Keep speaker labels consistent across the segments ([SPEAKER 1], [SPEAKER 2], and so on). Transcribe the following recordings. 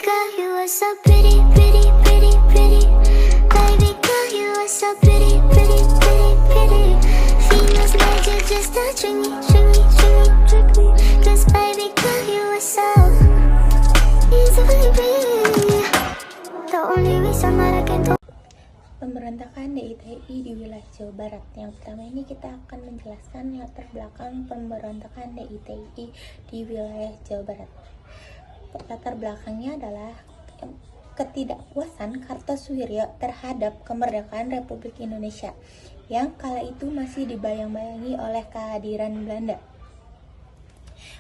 [SPEAKER 1] girl, you are so pretty, pretty, pretty, pretty. Baby girl, you are so pretty, pretty, pretty, pretty. Feels like you just touching me, trick me, trick me, trick me. 'Cause baby girl, you are so easy, baby. The only reason that I can do.
[SPEAKER 2] Pemberontakan DITI di wilayah Jawa Barat. Yang pertama ini kita akan menjelaskan latar belakang pemberontakan DITI di wilayah Jawa Barat. Latar belakangnya adalah ketidakpuasan Kartosoewirjo terhadap kemerdekaan Republik Indonesia yang kala itu masih dibayang-bayangi oleh kehadiran Belanda.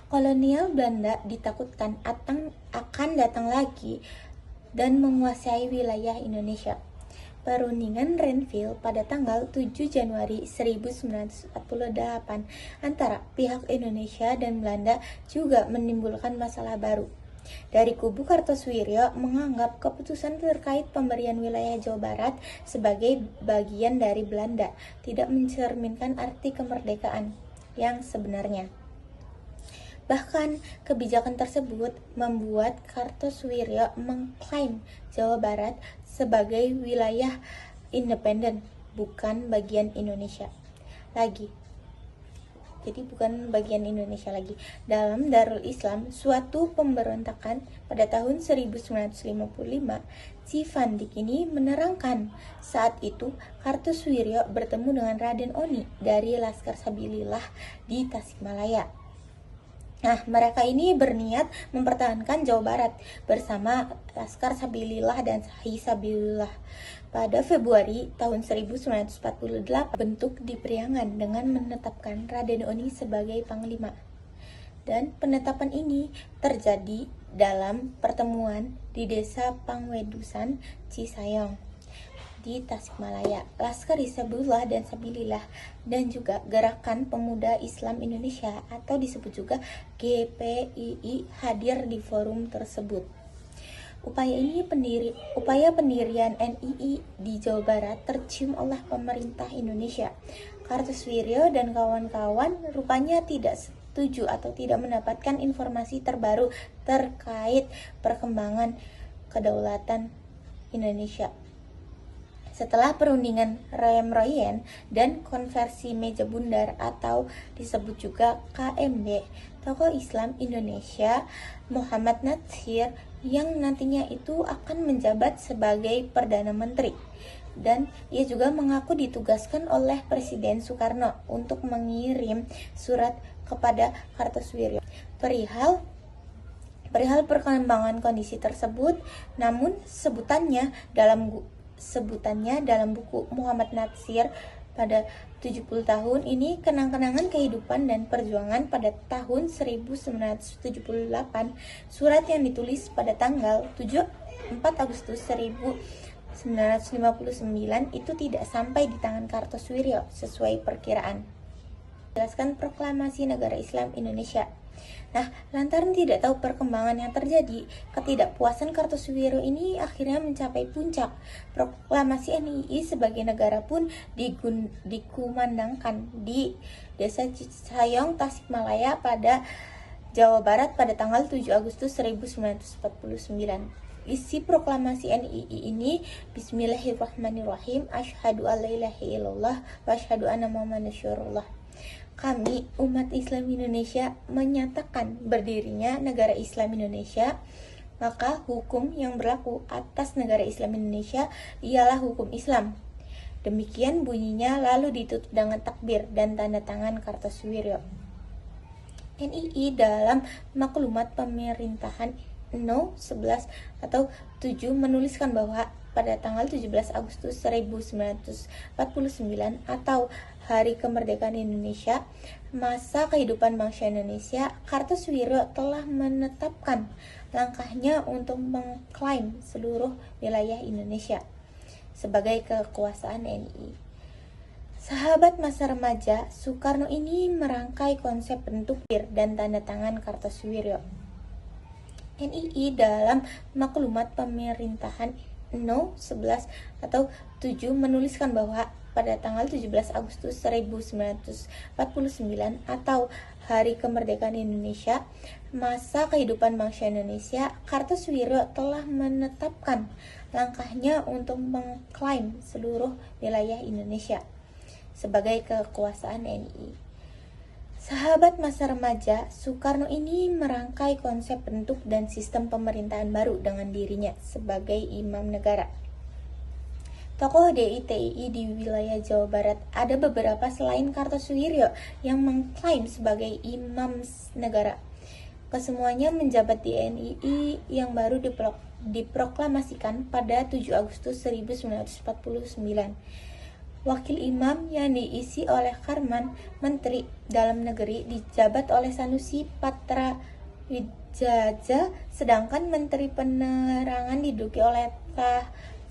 [SPEAKER 2] Kolonial Belanda ditakutkan akan datang lagi dan menguasai wilayah Indonesia. Perundingan Renville pada tanggal 7 Januari 1948 antara pihak Indonesia dan Belanda juga menimbulkan masalah baru. Dari kubu Kartosoewirjo menganggap keputusan terkait pemberian wilayah Jawa Barat sebagai bagian dari Belanda tidak mencerminkan arti kemerdekaan yang sebenarnya. Bahkan kebijakan tersebut membuat Kartosoewirjo mengklaim Jawa Barat sebagai wilayah independen, bukan bagian Indonesia lagi. Dalam Darul Islam, suatu pemberontakan pada tahun 1955, Civandik ini menerangkan saat itu Kartosoewirjo bertemu dengan Raden Oni dari Laskar Sabilillah di Tasikmalaya. Nah, mereka ini berniat mempertahankan Jawa Barat bersama Laskar Sabilillah dan Hisabilillah. Pada Februari tahun 1948, bentuk di Priangan dengan menetapkan Raden Oni sebagai panglima. Dan penetapan ini terjadi dalam pertemuan di Desa Pangwedusan, Cisayong di Tasikmalaya. Laskar Hisabilillah dan Sabilillah dan juga Gerakan Pemuda Islam Indonesia atau disebut juga GPII hadir di forum tersebut. Upaya pendirian NII di Jawa Barat tercium oleh pemerintah Indonesia. Kartosoewirjo dan kawan-kawan rupanya tidak setuju atau tidak mendapatkan informasi terbaru terkait perkembangan kedaulatan Indonesia. Setelah perundingan Royen dan konversi meja bundar atau disebut juga KMB, tokoh Islam Indonesia Muhammad Natsir yang nantinya itu akan menjabat sebagai Perdana Menteri. Dan ia juga mengaku ditugaskan oleh Presiden Soekarno untuk mengirim surat kepada Kartosoewirjo perihal perkembangan kondisi tersebut. Namun sebutannya dalam buku Muhammad Natsir pada 70 tahun ini kenang-kenangan kehidupan dan perjuangan pada tahun 1978. Surat yang ditulis pada tanggal 4 Agustus 1959 itu tidak sampai di tangan Kartosoewirjo sesuai perkiraan. Jelaskan proklamasi negara Islam Indonesia. Nah, lantaran tidak tahu perkembangan yang terjadi, ketidakpuasan Kartosoewirjo ini akhirnya mencapai puncak. Proklamasi NII sebagai negara pun dikumandangkan di Desa Cisayong, Tasikmalaya pada Jawa Barat pada tanggal 7 Agustus 1949. Isi proklamasi NII ini, Bismillahirrahmanirrahim, Asyhadu alla ilaha illallah wa asyhadu anna Muhammadan Rasulullah. Kami, umat Islam Indonesia, menyatakan berdirinya negara Islam Indonesia, maka hukum yang berlaku atas negara Islam Indonesia ialah hukum Islam. Demikian bunyinya, lalu ditutup dengan takbir dan tanda tangan Kartosoewirjo. NII dalam maklumat pemerintahan No. 11 atau 7 menuliskan bahwa pada tanggal 17 Agustus 1949 atau Hari Kemerdekaan Indonesia, masa kehidupan bangsa Indonesia, Kartosoewirjo telah menetapkan langkahnya untuk mengklaim seluruh wilayah Indonesia sebagai kekuasaan NII. Sahabat masa remaja, Soekarno ini merangkai konsep bentuk dan tanda tangan Kartosoewirjo. NII dalam maklumat pemerintahan No. 11 atau 7 menuliskan bahwa pada tanggal 17 Agustus 1949 atau Hari Kemerdekaan Indonesia, masa kehidupan bangsa Indonesia, Kartosuwiryo telah menetapkan langkahnya untuk mengklaim seluruh wilayah Indonesia sebagai kekuasaan NI. Sahabat masa remaja, Soekarno ini merangkai konsep bentuk dan sistem pemerintahan baru dengan dirinya sebagai imam negara. Tokoh DITI di wilayah Jawa Barat ada beberapa selain Kartosuwiryo yang mengklaim sebagai imam negara. Kesemuanya menjabat di NII yang baru diproklamasikan pada 7 Agustus 1949. Wakil imam yang diisi oleh Karman, Menteri Dalam Negeri, dijabat oleh Sanusi Patra Wijaja, sedangkan Menteri Penerangan diduduki oleh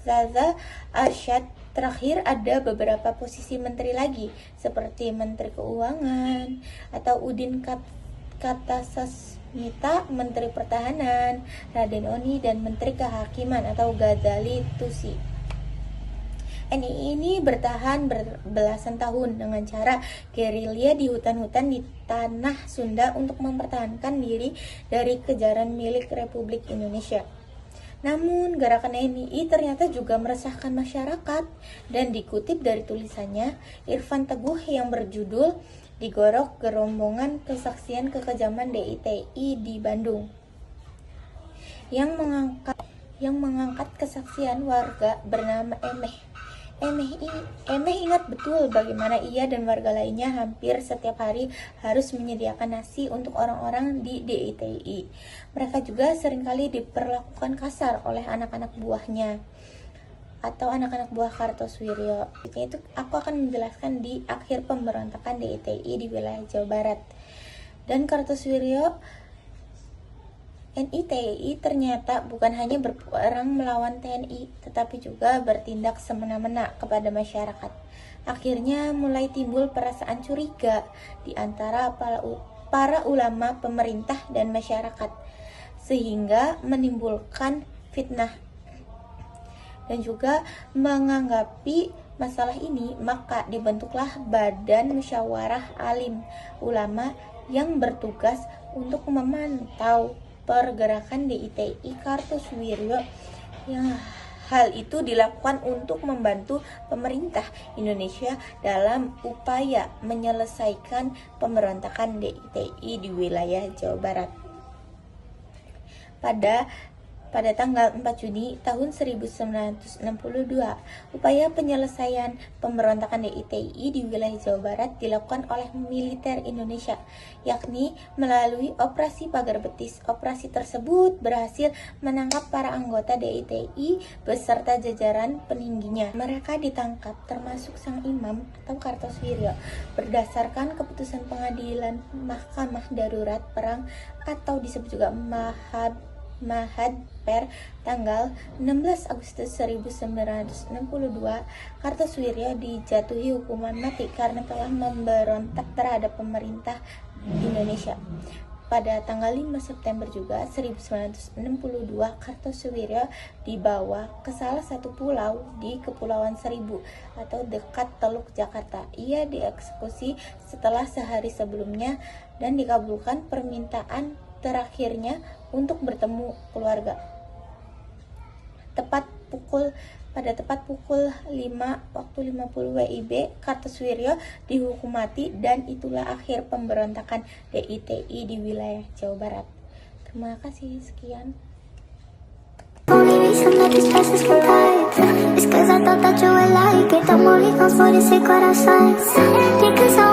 [SPEAKER 2] Zaza Arsyad. Terakhir ada beberapa posisi menteri lagi, seperti Menteri Keuangan atau Udin Kartasasmita, Menteri Pertahanan Raden Oni, dan Menteri Kehakiman atau Ghazali Tusi. NII ini bertahan belasan tahun dengan cara gerilya di hutan-hutan di tanah Sunda untuk mempertahankan diri dari kejaran milik Republik Indonesia. Namun, gerakan NII ternyata juga meresahkan masyarakat, dan dikutip dari tulisannya Irfan Teguh yang berjudul Digorok Gerombongan Kesaksian Kekejaman DITI di Bandung, yang mengangkat kesaksian warga bernama Emeh. Emeh ingat betul bagaimana ia dan warga lainnya hampir setiap hari harus menyediakan nasi untuk orang-orang di DITI. Mereka juga seringkali diperlakukan kasar oleh anak-anak buahnya atau anak-anak buah Kartosuwiryo. Itu aku akan menjelaskan di akhir pemberontakan DITI di wilayah Jawa Barat. Dan Kartosuwiryo NITI ternyata bukan hanya berperang melawan TNI, tetapi juga bertindak semena-mena kepada masyarakat. Akhirnya mulai timbul perasaan curiga di antara para ulama, pemerintah, dan masyarakat, sehingga menimbulkan fitnah. Dan juga menganggapi masalah ini, maka dibentuklah Badan Musyawarah Alim Ulama yang bertugas untuk memantau pergerakan DITI Kartosuwiryo. Yang hal itu dilakukan untuk membantu pemerintah Indonesia dalam upaya menyelesaikan pemberontakan DITI di wilayah Jawa Barat. Pada tanggal 4 Juni tahun 1962, upaya penyelesaian pemberontakan DITI di wilayah Jawa Barat dilakukan oleh militer Indonesia, yakni melalui Operasi Pagar Betis. Operasi tersebut berhasil menangkap para anggota DITI beserta jajaran peningginya. Mereka ditangkap termasuk sang imam atau Kartosuwiryo berdasarkan keputusan pengadilan Mahkamah Darurat Perang atau disebut juga Mahad per tanggal 16 Agustus 1962, Kartosuwiryo dijatuhi hukuman mati karena telah memberontak terhadap pemerintah Indonesia. Pada tanggal 5 September juga 1962, Kartosuwiryo dibawa ke salah satu pulau di Kepulauan Seribu atau dekat Teluk Jakarta. Ia dieksekusi setelah sehari sebelumnya dan dikabulkan permintaan terakhirnya untuk bertemu keluarga. Pada tepat pukul 5 waktu 50 WIB, Kartosuwiryo dihukum mati, dan itulah akhir pemberontakan DITI di wilayah Jawa Barat. Terima kasih, sekian.
[SPEAKER 1] Only reason that these passes can type is cause I thought that you would like it. I'm only gone for the secret outside. Because I